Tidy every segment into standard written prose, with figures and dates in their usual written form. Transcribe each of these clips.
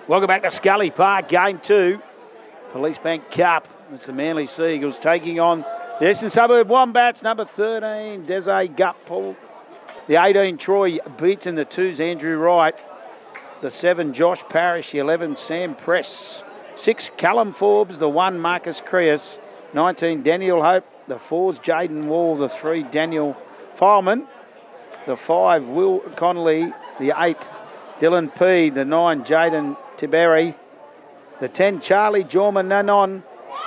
Welcome back to Scully Park, Game 2. Police Bank Cup. It's the Manly Seagulls taking on the Eastern Suburb Wombats. Number 13, Desai Gutpool. The 18, Troy Beaton. The 2's Andrew Wright. The 7, Josh Parrish. The 11, Sam Press. 6, Callum Forbes. The 1, Marcus Creas. 19, Daniel Hope. The 4's Jaden Wall. The 3, Daniel Fileman. The 5, Will Connolly. The 8, Dylan P. The 9, Jaden Tiberi. The 10, Charlie Jorman Nanon.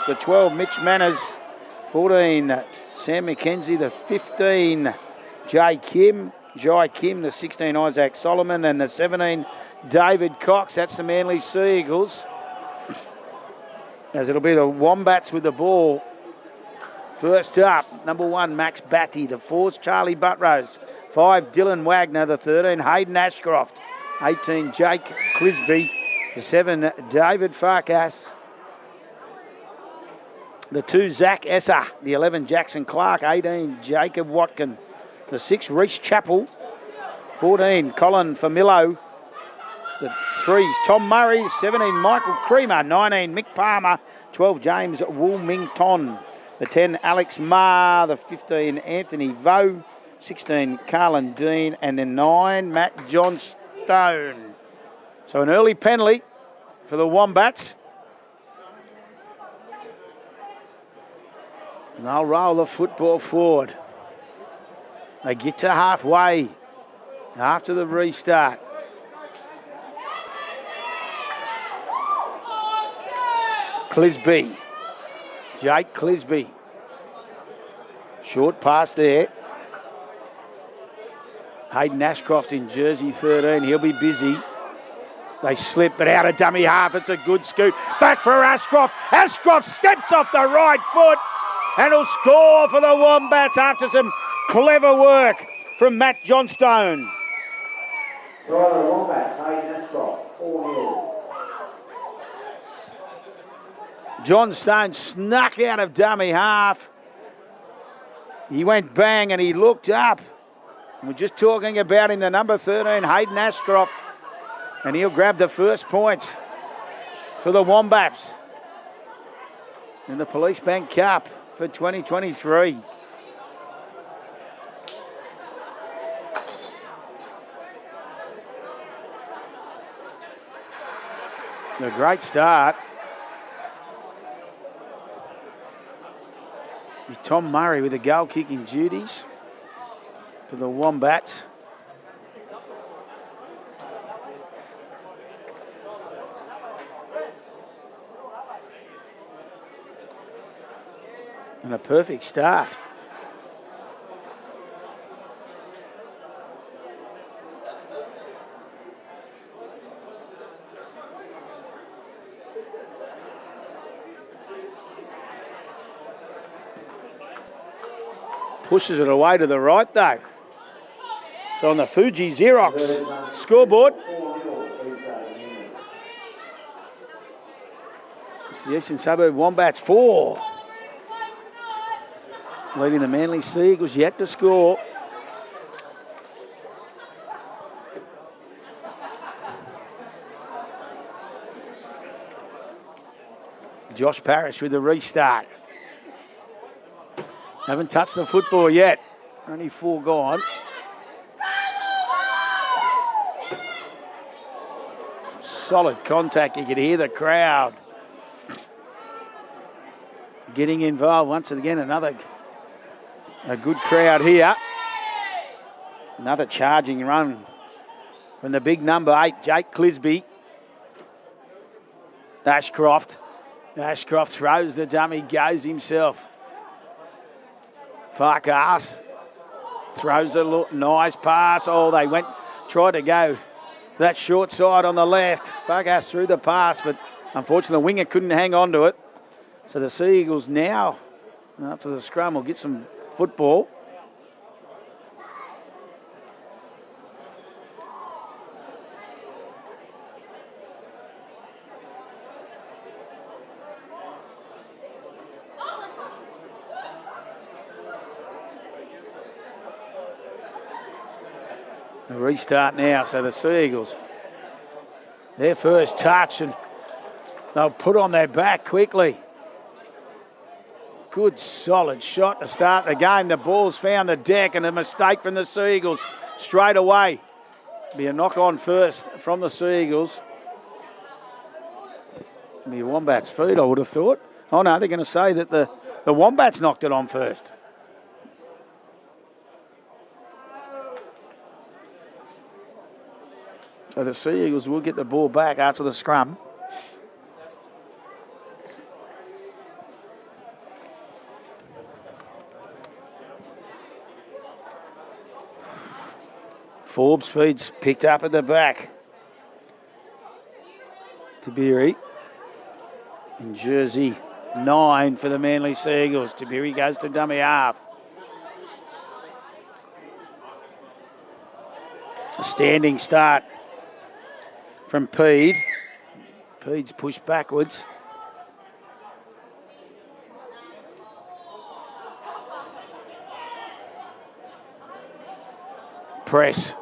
The 12, Mitch Manners. 14, Sam McKenzie. The 15, Jai Kim. The 16, Isaac Solomon. And the 17, David Cox. That's the Manly Seagulls. As it'll be the Wombats with the ball. First up, number 1, Max Batty. The 4's Charlie Buttrose. 5, Dylan Wagner. The 13, Hayden Ashcroft. 18, Jake Clisby. The 7, David Farkas. The 2, Zach Esser. The 11, Jackson Clark. 18, Jacob Watkin. The 6, Reece Chappell. 14, Colin Famillo. The 3's Tom Murray. 17, Michael Creamer. 19, Mick Palmer. 12, James Woolmington. The 10, Alex Ma. The 15, Anthony Vo. 16, Carlin Dean. And then 9, Matt Johnstone. So an early penalty for the Wombats. And they'll roll the football forward. They get to halfway after the restart. Clisby. Jake Clisby. Short pass there. Hayden Ashcroft in jersey 13. He'll be busy. They slip, but out of dummy half. It's a good scoop. Back for Ashcroft. Ashcroft steps off the right foot and will score for the Wombats after some clever work from Matt Johnstone. Right, the Wombats, Hayden Ashcroft, 4-0. Johnstone snuck out of dummy half. He went bang and he looked up. We're just talking about him, the number 13, Hayden Ashcroft. And he'll grab the first points for the Wombats in the Police Bank Cup for 2023. A great start. Tom Murray with the goal kicking duties for the Wombats. And a perfect start. Pushes it away to the right though. So on the Fuji Xerox scoreboard, it's the Eastern Suburb Wombats 4. Leading the Manly Seagulls yet to score. Josh Parrish with the restart. Haven't touched the football yet. Only 4 gone. Solid contact. You could hear the crowd getting involved. Once again, a good crowd here. Another charging run from the big number 8, Jake Clisby. Ashcroft throws the dummy, goes himself. Farkas throws a nice pass. Oh, they tried to go that short side on the left. Farkas threw the pass, but unfortunately the winger couldn't hang on to it. So the Seagulls now, after the scrum, will get some football. A restart now, so the Seagulls Their first touch, and they'll put on their back quickly. Good solid shot to start the game. The ball's found the deck, and a mistake from the Seagulls straight away. Be a knock on first from the Seagulls. Be a Wombats feed, I would have thought. Oh no, they're going to say that the Wombats knocked it on first. So the Sea Eagles will get the ball back after the scrum. Forbes feeds picked up at the back. Tabiri in jersey 9 for the Manly Seagulls. Tabiri goes to dummy half. A standing start from Pede. Pede's pushed backwards. Press.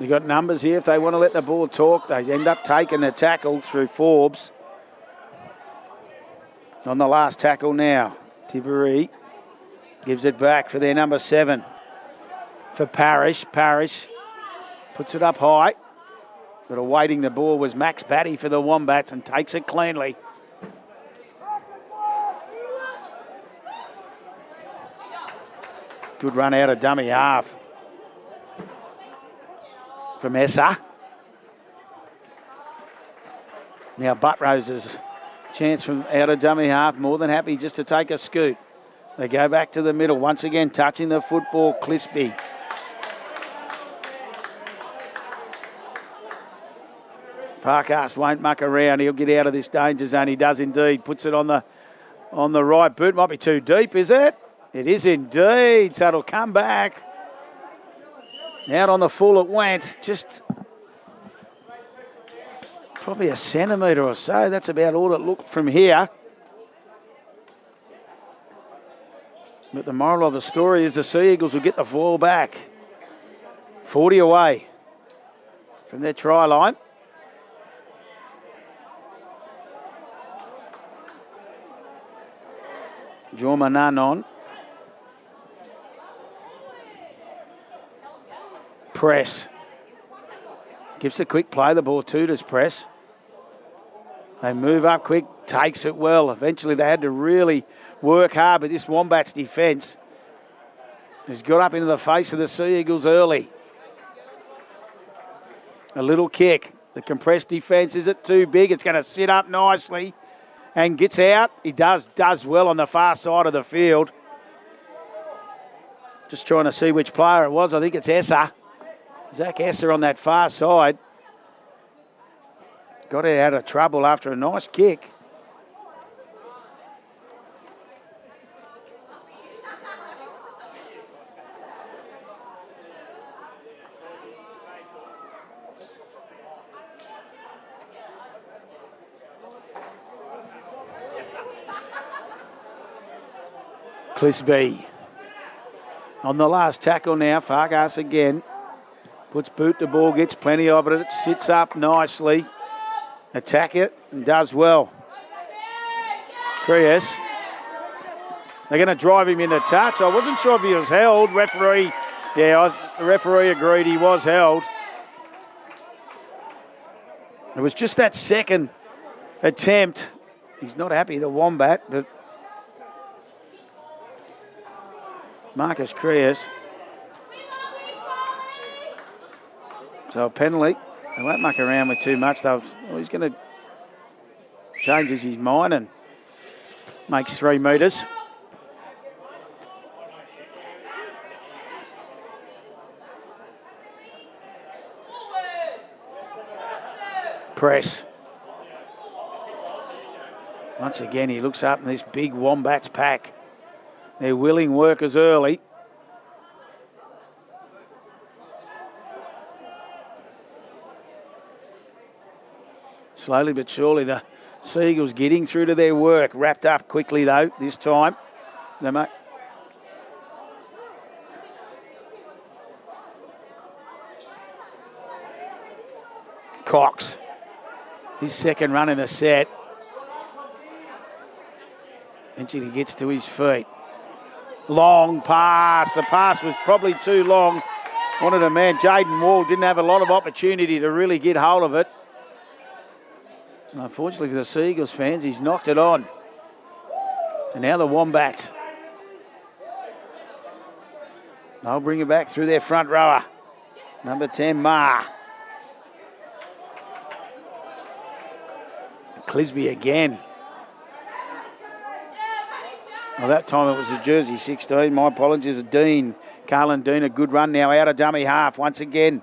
They've got numbers here. If they want to let the ball talk, they end up taking the tackle through Forbes. On the last tackle now, Tabiri gives it back for their number 7. For Parrish. Parrish puts it up high. But awaiting the ball was Max Batty for the Wombats and takes it cleanly. Good run out of dummy half from Essa. Now Buttrose's chance from out of dummy half, more than happy just to take a scoot. They go back to the middle, once again touching the football, Clisby. Parkhurst won't muck around, he'll get out of this danger zone, he does indeed, puts it on the right boot, might be too deep, is it? It is indeed, so it'll come back. Out on the full it went, just probably a centimetre or so. That's about all it looked from here. But the moral of the story is the Sea Eagles will get the ball back. 40 away from their try line. Jorma Nunn on. Press. Gives a quick play, the ball to does Press. They move up quick, takes it well. Eventually they had to really work hard, but this Wombats defence has got up into the face of the Sea Eagles early. A little kick. The compressed defence, is it too big? It's going to sit up nicely and gets out. He does well on the far side of the field. Just trying to see which player it was. I think it's Essa. Zach Essa on that far side. Got it out of trouble after a nice kick. Clisby on the last tackle now. Fargas again. Puts boot to ball, gets plenty of it. It sits up nicely. Attack it and does well. Crias. They're going to drive him into touch. I wasn't sure if he was held. The referee agreed he was held. It was just that second attempt. He's not happy, the Wombat, but Marcus Crias. So a penalty. They won't muck around with too much. He's going to change his mind and makes 3 metres. Press. Once again, he looks up in this big Wombats pack. They're willing workers early. Slowly but surely, the Seagulls getting through to their work. Wrapped up quickly, though, this time. Cox. His second run in the set. Eventually he gets to his feet. Long pass. The pass was probably too long. Wanted a man. Jaden Wall didn't have a lot of opportunity to really get hold of it. And unfortunately for the Seagulls fans, he's knocked it on. So now the Wombats. They'll bring it back through their front rower. Number 10, Ma. Clisby again. Well, that time it was a jersey 16. My apologies, Dean. Carlin Dean, a good run now out of dummy half once again.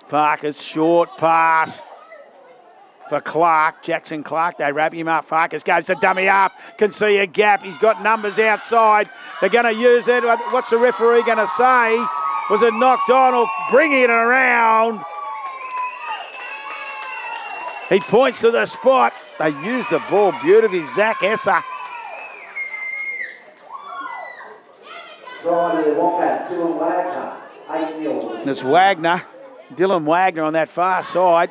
Farkas, short pass for Clark. Jackson Clark, they wrap him up. Farkas goes to dummy half, can see a gap. He's got numbers outside. They're going to use it. What's the referee going to say? Was it knocked on or bringing it around? He points to the spot. They use the ball beautifully. Zach Esser. It's Wagner. Dylan Wagner on that far side.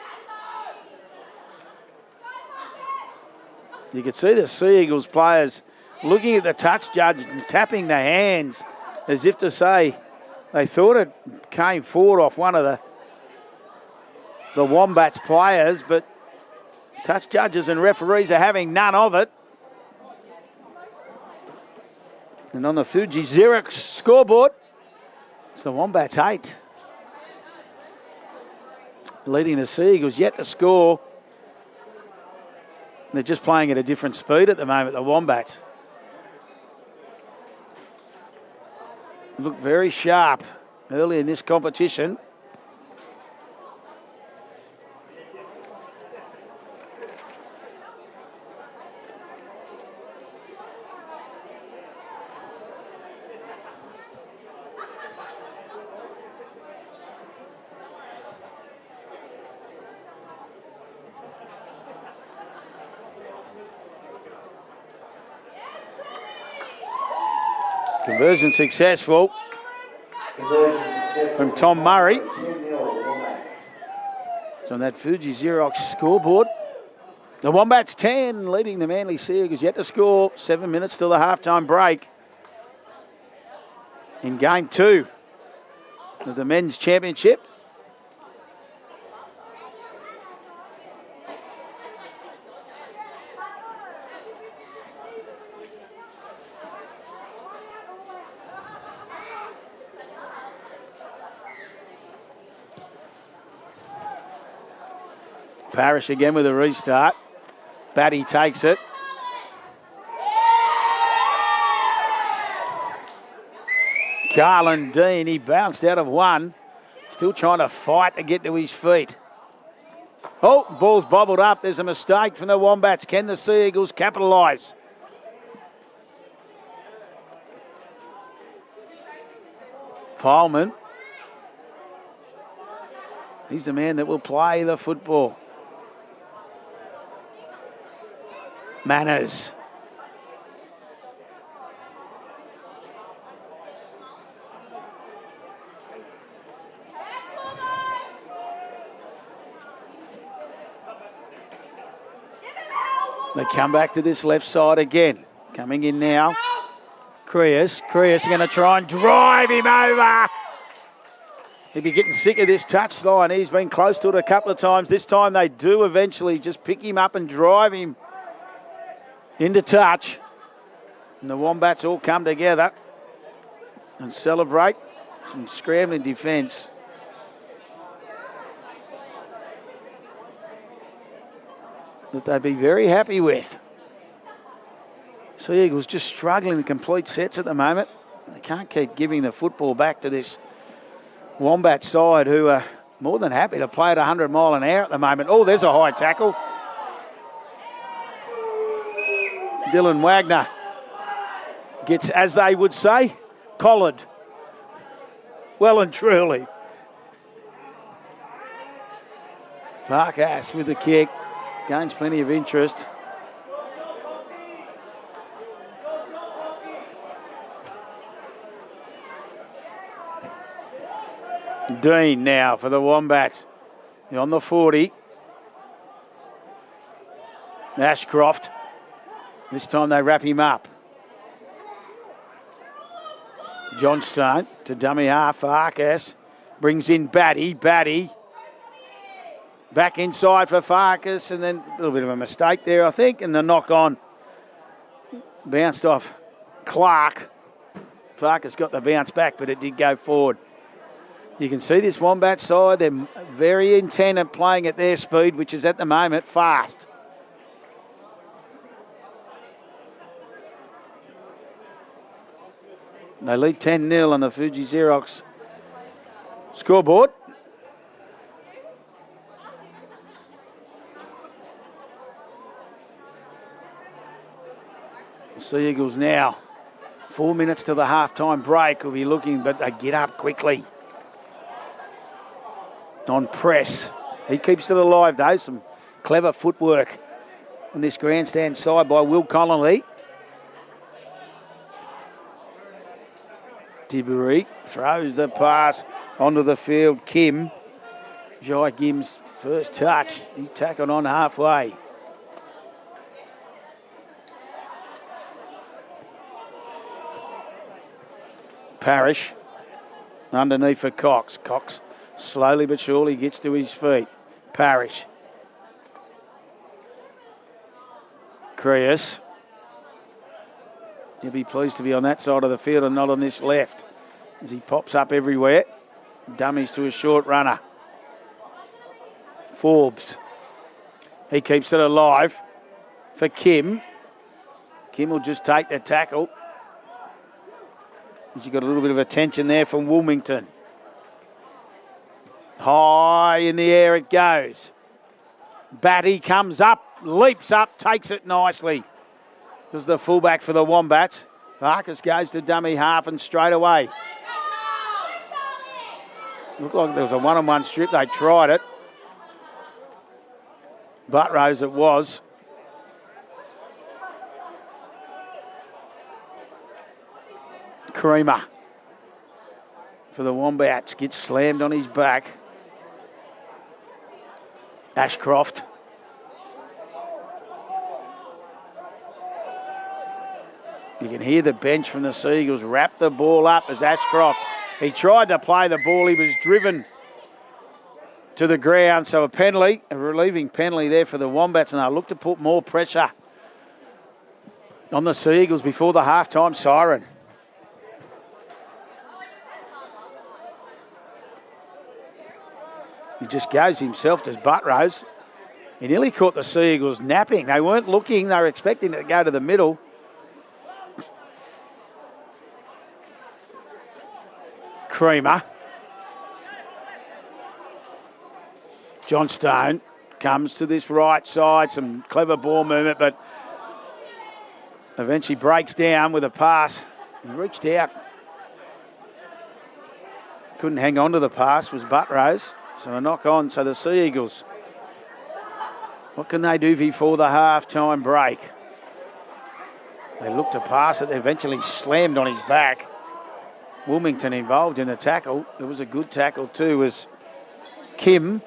You can see the Sea Eagles players looking at the touch judge and tapping their hands as if to say they thought it came forward off one of the Wombats players, but touch judges and referees are having none of it. And on the Fuji Xerox scoreboard, it's the Wombats 8. Leading the Sea Eagles yet to score. They're just playing at a different speed at the moment, the Wombats. Look very sharp early in this competition. Conversion successful from Tom Murray. It's on that Fuji Xerox scoreboard. The Wombats 10, leading the Manly Sea Eagles yet to score. 7 minutes till the halftime break in game 2 of the men's championship. Parrish again with a restart. Batty takes it. Carlin Dean, he bounced out of one. Still trying to fight to get to his feet. Oh, ball's bobbled up. There's a mistake from the Wombats. Can the Sea Eagles capitalise? Fileman. He's the man that will play the football. Manners. They come back to this left side again. Coming in now. Creas going to try and drive him over. He'll be getting sick of this touchline. He's been close to it a couple of times. This time they do eventually just pick him up and drive him into touch. And the Wombats all come together and celebrate some scrambling defence. That they'd be very happy with. Sea Eagles just struggling to complete sets at the moment. They can't keep giving the football back to this Wombat side who are more than happy to play at 100 mile an hour at the moment. Oh, there's a high tackle. Dylan Wagner gets, as they would say, collared. Well and truly. Farkas with the kick. gains plenty of interest. Dean now for the Wombats. On the 40. Ashcroft. This time they wrap him up. Johnstone to dummy half. Farkas brings in Batty. Batty back inside for Farkas, and then a little bit of a mistake there, I think, and the knock on bounced off Clark. Farkas got the bounce back, but it did go forward. You can see this Wombat side, they're very intent at playing at their speed, which is at the moment fast. They lead 10-0 on the Fuji Xerox scoreboard. Sea Eagles now, 4 minutes to the half-time break. Will be looking, but they get up quickly. On press. He keeps it alive, though. Some clever footwork on this grandstand side by Will Connolly. Tiberi throws the pass onto the field. Kim. Jai Kim's first touch. He tackled on halfway. Parrish underneath for Cox. Cox slowly but surely gets to his feet. Parrish. Creus. He'll be pleased to be on that side of the field and not on this left as he pops up everywhere. Dummies to a short runner. Forbes. He keeps it alive for Kim. Kim will just take the tackle. He's got a little bit of attention there from Wilmington. High in the air it goes. Batty comes up, leaps up, takes it nicely. This is the fullback for the Wombats. Marcus goes to dummy half and straight away. Looked like there was a one-on-one strip. They tried it. Buttrose it was. Creamer for the Wombats gets slammed on his back. Ashcroft. You can hear the bench from the Seagulls wrap the ball up as Ashcroft. He tried to play the ball. He was driven to the ground. So a penalty, a relieving penalty there for the Wombats, and they'll look to put more pressure on the Seagulls before the halftime siren. He just goes himself to Buttrose. He nearly caught the Seagulls napping. They weren't looking. They were expecting it to go to the middle. Creamer. Johnstone comes to this right side. Some clever ball movement, but eventually breaks down with a pass. He reached out. Couldn't hang on to the pass, was Buttrose. So a knock on. So the Sea Eagles, what can they do before the half-time break? They look to pass it. They eventually slammed on his back. Wilmington involved in the tackle. It was a good tackle too, was Kim.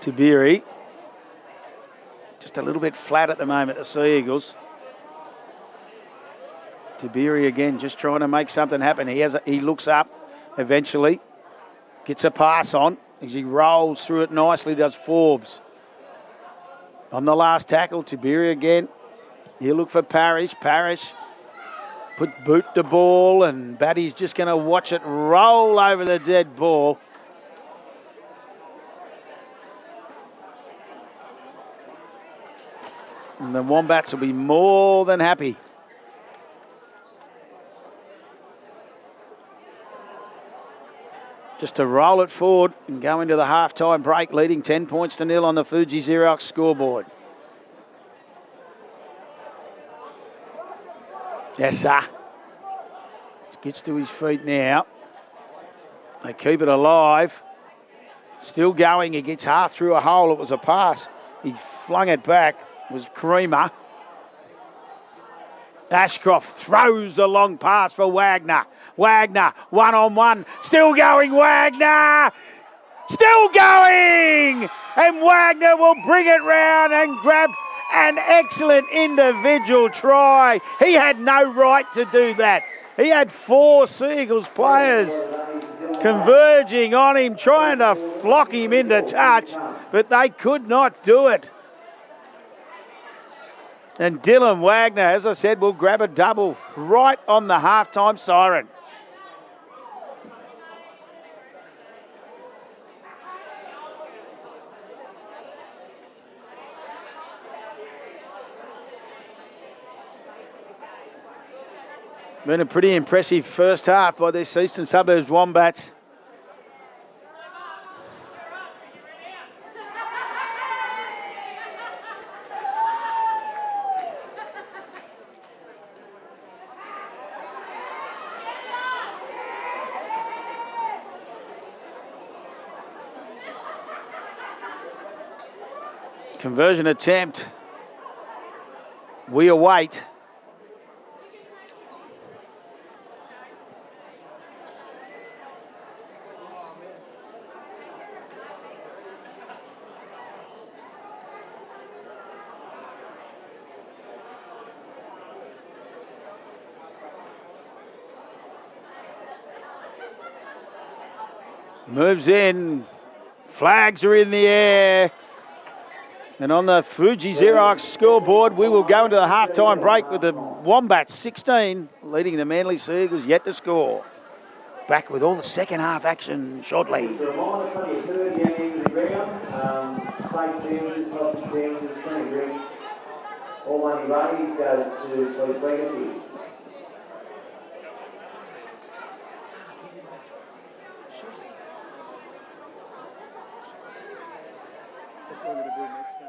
Tiberi. Just a little bit flat at the moment, the Sea Eagles. Tiberi again just trying to make something happen. He looks up eventually. Gets a pass on as he rolls through it nicely, does Forbes. On the last tackle, Tiberi again. He'll look for Parrish. Parrish boot the ball, and Batty's just going to watch it roll over the dead ball. And the Wombats will be more than happy. Just to roll it forward and go into the half-time break, leading 10 points to 0 on the Fuji Xerox scoreboard. Yes, sir. Gets to his feet now. They keep it alive. Still going. He gets half through a hole. It was a pass. He flung it back. It was Creamer. Ashcroft throws the long pass for Wagner. Wagner, one-on-one. Still going, Wagner! Still going! And Wagner will bring it round and grab an excellent individual try. He had no right to do that. He had 4 Seagulls players converging on him, trying to flock him into touch, but they could not do it. And Dylan Wagner, as I said, will grab a double right on the halftime siren. Been a pretty impressive first half by this Eastern Suburbs Wombats. Conversion attempt. We await. Moves in. Flags are in the air. And on the Fuji Xerox scoreboard, we will go into the halftime break with the Wombats 16, leading the Manly Seagulls yet to score. Back with all the second half action shortly. All money raised goes to Police Legacy. That's what we're going to do next time.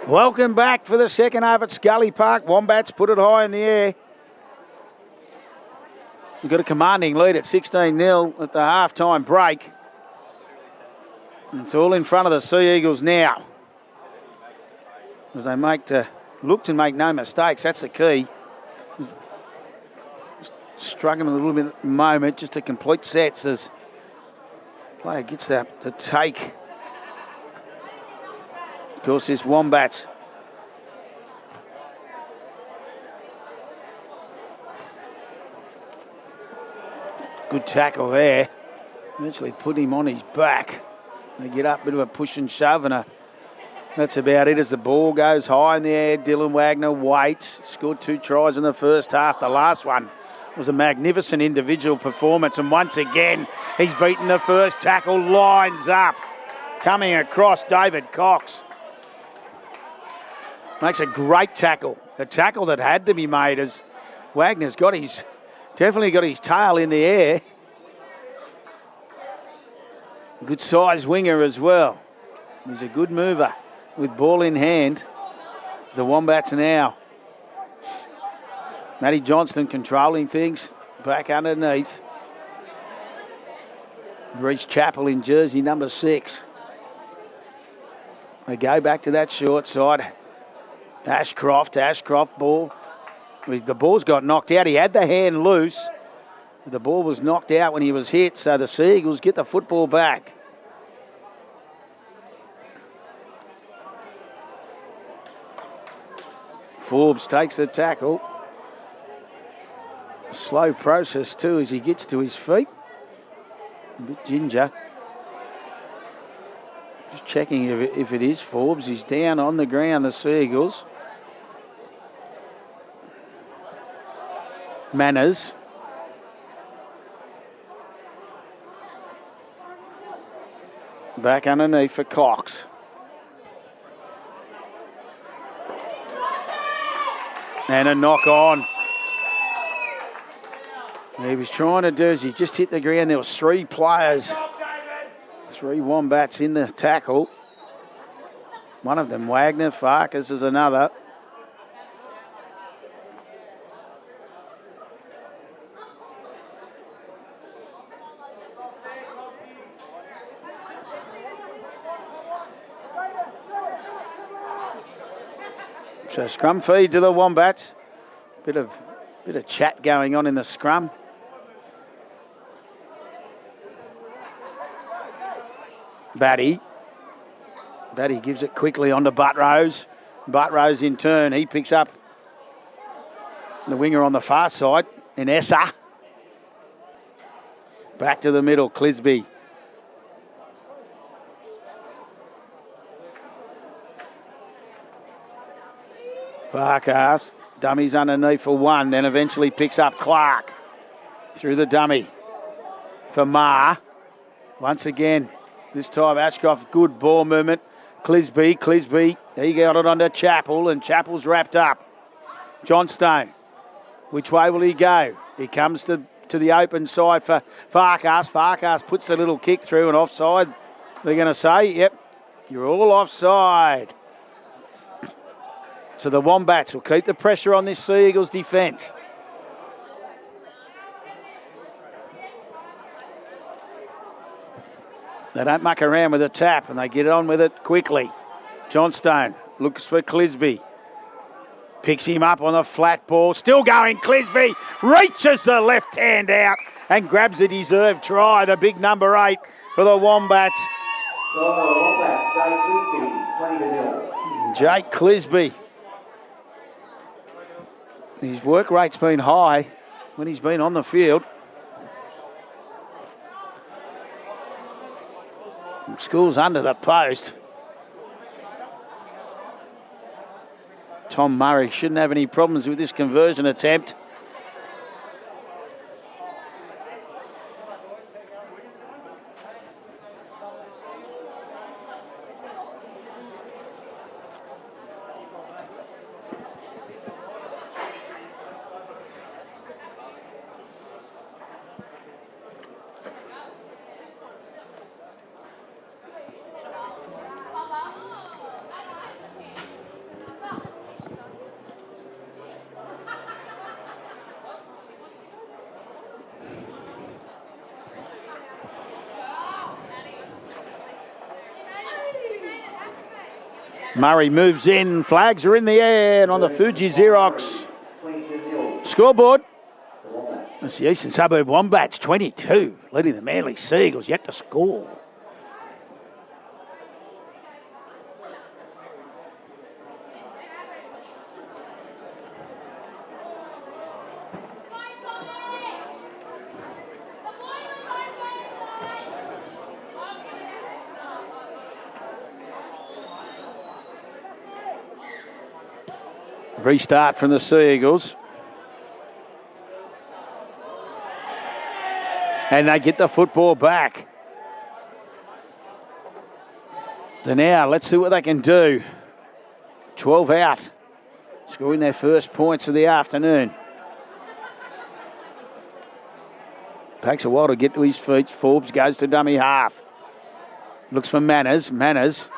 Welcome back for the second half at Scully Park. Wombats put it high in the air. We've got a commanding lead at 16-0 at the half-time break. And it's all in front of the Sea Eagles now. As they look to make no mistakes, that's the key. Struggling a little bit at the moment just to complete sets as player gets that to take. Of course, this Wombats. Good tackle there. Eventually put him on his back. They get up, bit of a push and shove, and that's about it as the ball goes high in the air. Dylan Wagner waits. Scored 2 tries in the first half. The last one was a magnificent individual performance, and once again, he's beaten the first tackle. Lines up. Coming across, David Cox. Makes a great tackle. A tackle that had to be made as Wagner's definitely got his tail in the air. Good size winger as well. He's a good mover with ball in hand. The Wombats now. Matty Johnston controlling things back underneath. Reece Chappell in jersey number 6. They go back to that short side. Ashcroft ball. The ball's got knocked out. He had the hand loose. The ball was knocked out when he was hit, so the Sea Eagles get the football back. Forbes takes the tackle. Slow process too as he gets to his feet. A bit ginger. Just checking if it is Forbes. He's down on the ground, the Sea Eagles. Manners. Back underneath for Cox. And a knock on. He was trying to do is he just hit the ground. There was 3 players. 3 Wombats in the tackle. One of them Wagner. Farkas is another. So scrum feed to the Wombats. Bit of chat going on in the scrum. Batty gives it quickly onto Buttrose. Buttrose in turn, he picks up the winger on the far side, Inessa. Back to the middle, Clisby. Farkas, dummies underneath for 1, then eventually picks up Clark through the dummy for Ma. Once again, this time Ashcroft, good ball movement. Clisby, he got it onto Chappell, and Chappell's wrapped up. Johnstone, which way will he go? He comes to the open side for Farkas. Farkas puts a little kick through and offside. They're going to say, yep, you're all offside. So the Wombats will keep the pressure on this Sea Eagles defence. They don't muck around with a tap and they get on with it quickly. Johnstone looks for Clisby. Picks him up on the flat ball. Still going, Clisby reaches the left hand out and grabs a deserved try. The big number 8 for the Wombats. Jake Clisby. His work rate's been high when he's been on the field. School's under the post. Tom Murray shouldn't have any problems with this conversion attempt. Murray moves in. Flags are in the air and on the Fuji Xerox scoreboard. It's the Eastern Suburb Wombats, 22, leading the Manly Seagulls, yet to score. Restart from the Seagulls. And they get the football back. So now, let's see what they can do. 12 out. Scoring their first points of the afternoon. Takes a while to get to his feet. Forbes goes to dummy half. Looks for Manners. Manners.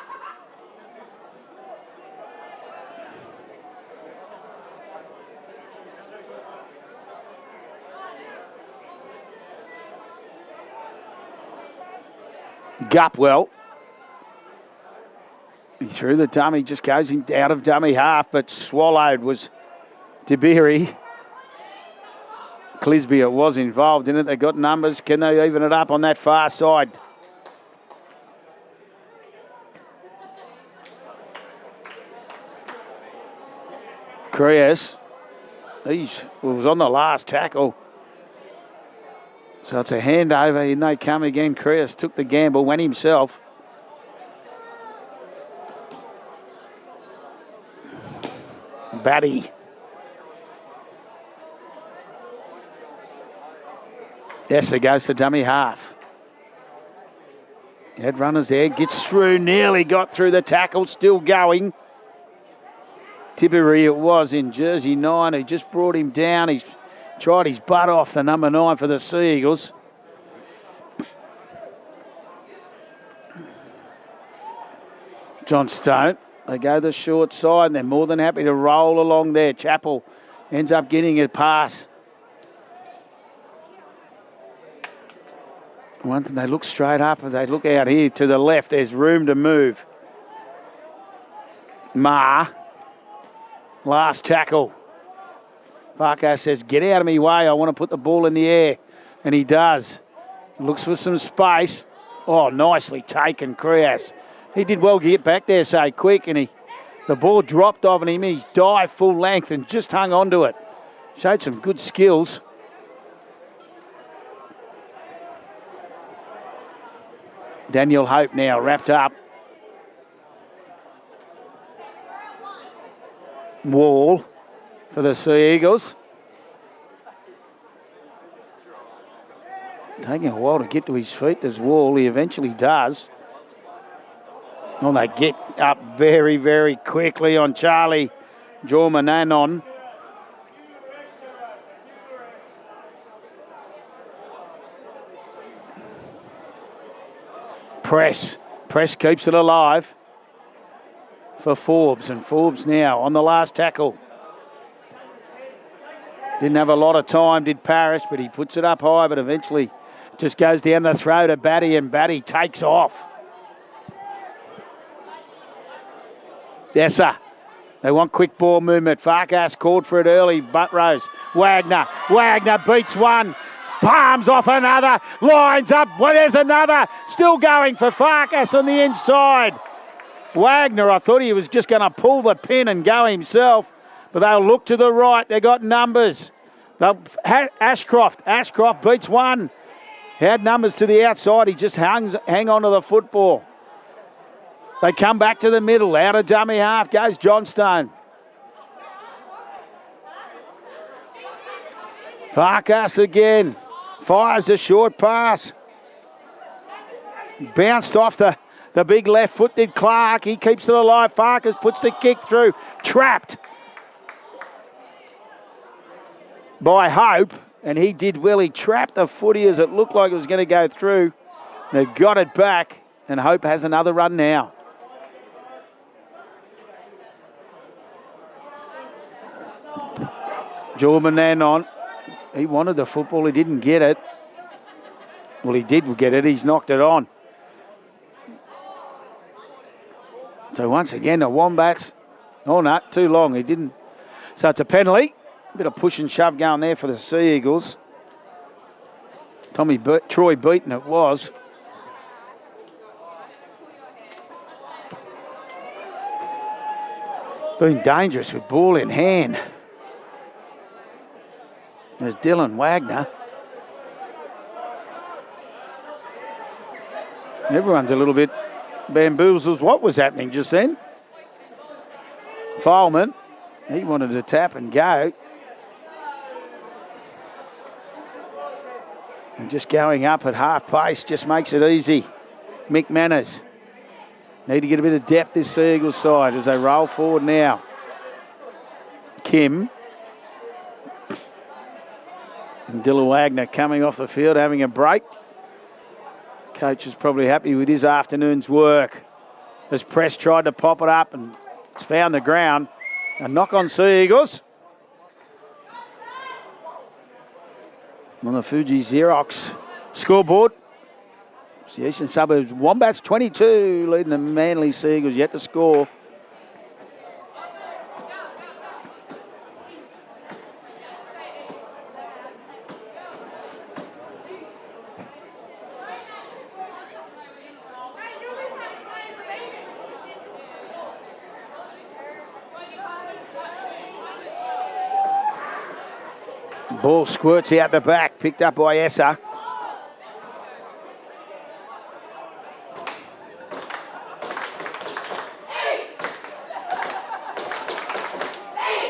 Gupwell. He threw the dummy, just goes out of dummy half, but swallowed was Tiberi. Clisby was involved in it. They got numbers. Can they even it up on that far side? Creas. He was on the last tackle. So it's a handover, and they come again. Creas took the gamble, went himself. Batty. Essa goes to dummy half. Head runners there, gets through, nearly got through the tackle, still going. Tiberi it was in jersey 9, who just brought him down. He's tried his butt off, the number 9 for the Seagulls. Johnstone, they go the short side, and they're more than happy to roll along there. Chappell ends up getting a pass. One thing, they look straight up, and they look out here to the left. There's room to move. Last tackle. Farkas says, get out of me way. I want to put the ball in the air. And he does. Looks for some space. Oh, nicely taken, Creas. He did well to get back there so quick, and the ball dropped off him. He dived full length and just hung on to it. Showed some good skills. Daniel Hope now wrapped up. Wall for the Seagulls. Taking a while to get to his feet, this Wall. He eventually does. Well, they get up very, very quickly on Charlie Jormananon. Press keeps it alive for Forbes, and Forbes now on the last tackle. Didn't have a lot of time, did Parrish, but he puts it up high, but eventually just goes down the throat of Batty, and Batty takes off. Essa. They want quick ball movement. Farkas called for it early. Buttrose. Wagner beats one. Palms off another. Lines up. Well, there's another. Still going for Farkas on the inside. Wagner, I thought he was just going to pull the pin and go himself. But they'll look to the right. They got numbers. Ashcroft beats one. He had numbers to the outside. He just hang on to the football. They come back to the middle. Out of dummy half goes Johnstone. Farkas again. Fires a short pass. Bounced off the big left foot, did Clark. He keeps it alive. Farkas puts the kick through. Trapped by Hope. And he did well. He trapped the footy as it looked like it was going to go through. They've got it back. And Hope has another run now. Jordan on. He wanted the football. He didn't get it. Well, he did get it. He's knocked it on. So once again, the Wombats. Oh, no, too long. He didn't. So it's a penalty. A bit of push and shove going there for the Sea Eagles. Troy Beaton it was. Been dangerous with ball in hand. There's Dylan Wagner. Everyone's a little bit bamboozled. What was happening just then? Fileman, he wanted to tap and go. And just going up at half pace just makes it easy. Mick Manners. Need to get a bit of depth this Sea Eagles side as they roll forward now. Kim. And Dylan Wagner coming off the field, having a break. Coach is probably happy with his afternoon's work. As Press tried to pop it up and it's found the ground. A knock on Sea Eagles. On the Fuji Xerox scoreboard. It's the Eastern Suburbs Wombats 22 leading the Manly Sea Eagles yet to score. Ball squirts out the back, picked up by Essa.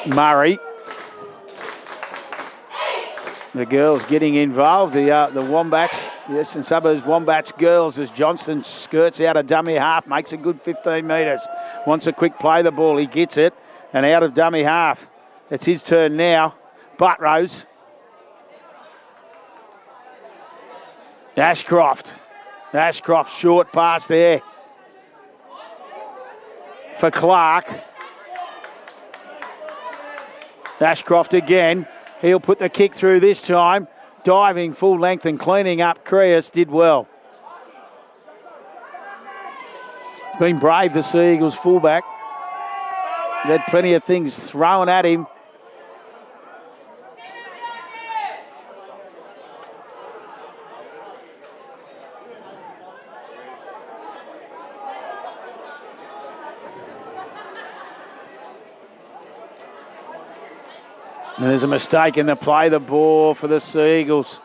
Murray. The girls getting involved. The Wombats, the Eastern Suburbs Wombats girls, as Johnston skirts out a dummy half, makes a good 15 metres. Wants a quick play the ball. He gets it and out of dummy half. It's his turn now. Buttrose. Ashcroft short pass there for Clark. Ashcroft again. He'll put the kick through this time. Diving full length and cleaning up. Creas did well. He's been brave, the Sea Eagles fullback. He's had plenty of things thrown at him. And there's a mistake in the play, the ball for the Sea Eagles.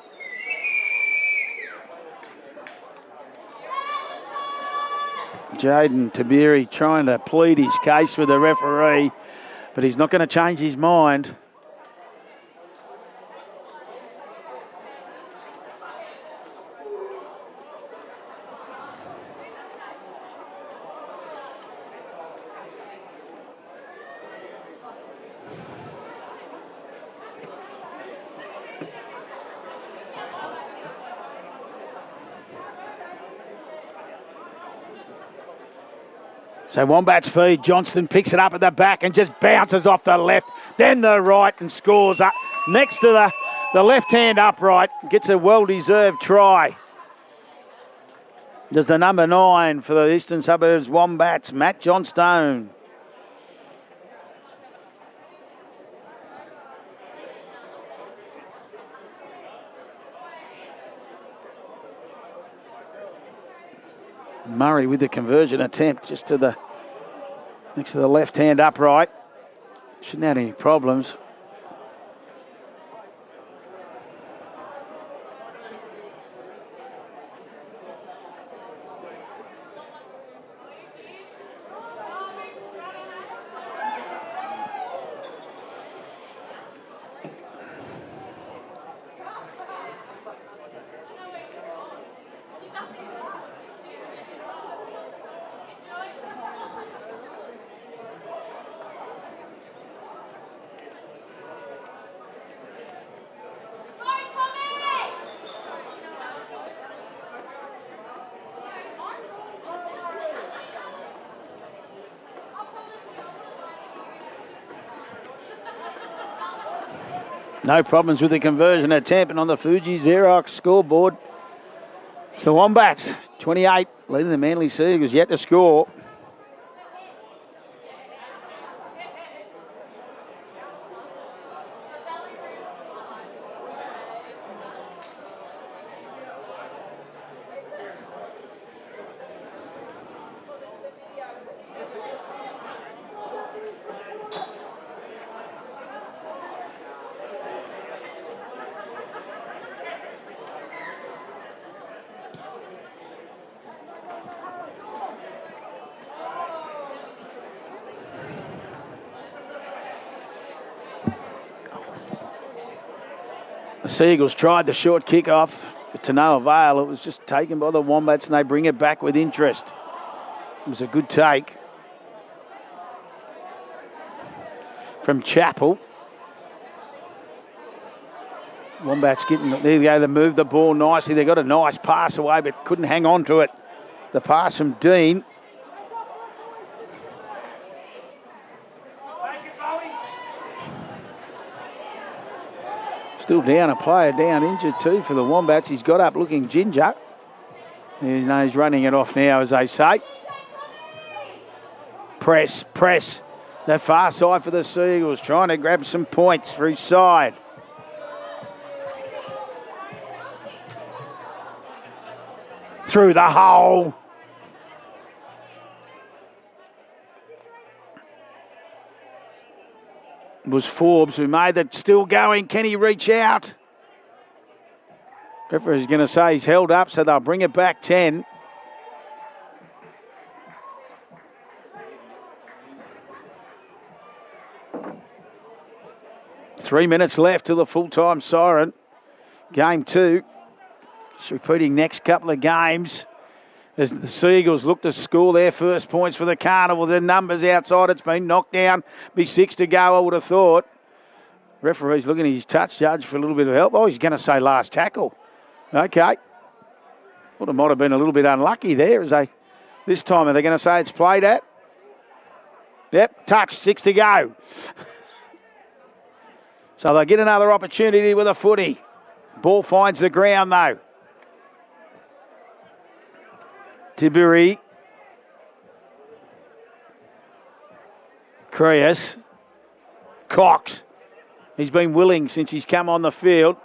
Jaden Tabiri trying to plead his case with the referee, but he's not going to change his mind. So Wombats feed. Johnston picks it up at the back and just bounces off the left, then the right and scores up next to the left-hand upright. Gets a well-deserved try. There's the number 9 for the Eastern Suburbs Wombats, Matt Johnstone. Murray with the conversion attempt just to the next to the left-hand upright. Shouldn't have any problems. No problems with the conversion attempt, and on the Fuji Xerox scoreboard, it's the Wombats, 28, leading the Manly Sea Eagles yet to score. Seagulls tried the short kick off, but to no avail. It was just taken by the Wombats and they bring it back with interest. It was a good take from Chappell. Wombats getting, there you go, they moved the ball nicely. They got a nice pass away, but couldn't hang on to it. The pass from Dean. Still down a player, down injured too for the Wombats. He's got up looking ginger. He's running it off now, as they say. Press. The far side for the Seagulls, trying to grab some points for his side. Through the hole. It was Forbes who made it. Still going. Can he reach out? Referee's going to say he's held up, so they'll bring it back 10. Three minutes left to the full-time siren. Game 2. It's repeating next couple of games. As the Seagulls look to score their first points for the Carnival. The numbers outside, it's been knocked down. Be 6 to go, I would have thought. Referee's looking at his touch judge for a little bit of help. Oh, he's going to say last tackle. Okay. Thought it might have been a little bit unlucky there. This time, are they going to say it's played at? Yep, touch, 6 to go. So they get another opportunity with a footy. Ball finds the ground, though. Tiberi. Creus. Cox. He's been willing since he's come on the field.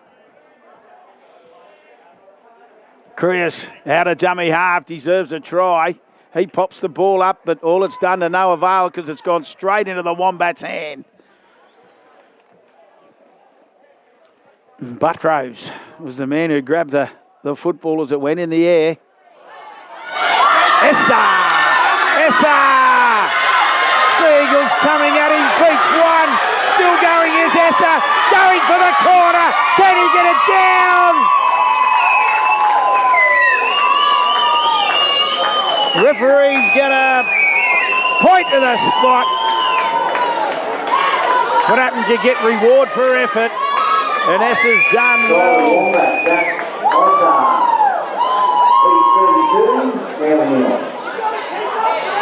Creus out of dummy half, deserves a try. He pops the ball up, but all it's done to no avail because it's gone straight into the Wombats' hand. Buttrose was the man who grabbed the football as it went in the air. Essa! Seagulls coming at him, beats one. Still going is Essa, going for the corner. Can he get it down? Referee's going to point to the spot. What happens? You get reward for effort. And Essa's done well.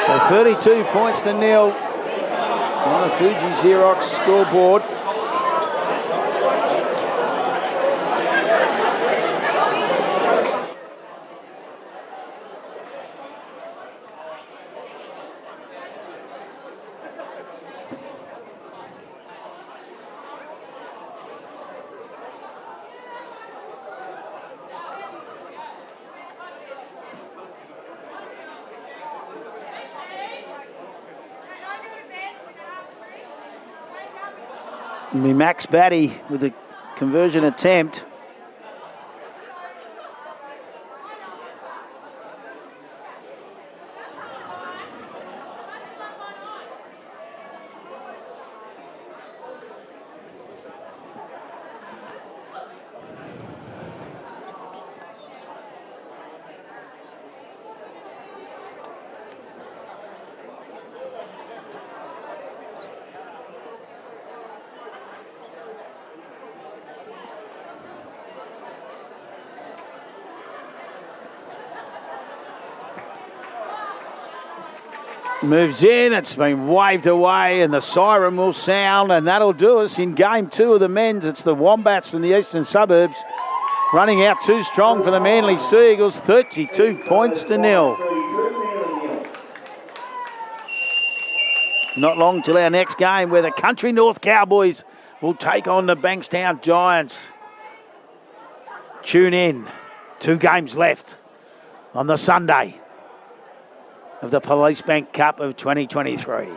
So 32 points to nil on the Fuji Xerox scoreboard. Max Batty with the conversion attempt. Moves in, it's been waved away and the siren will sound and that'll do us in game 2 of the men's. It's the Wombats from the eastern suburbs running out too strong for the Manly Seagulls, 32 points to nil. Not long till our next game where the Country North Cowboys will take on the Bankstown Giants. Tune in, 2 games left on the Sunday of the Police Bank Cup of 2023.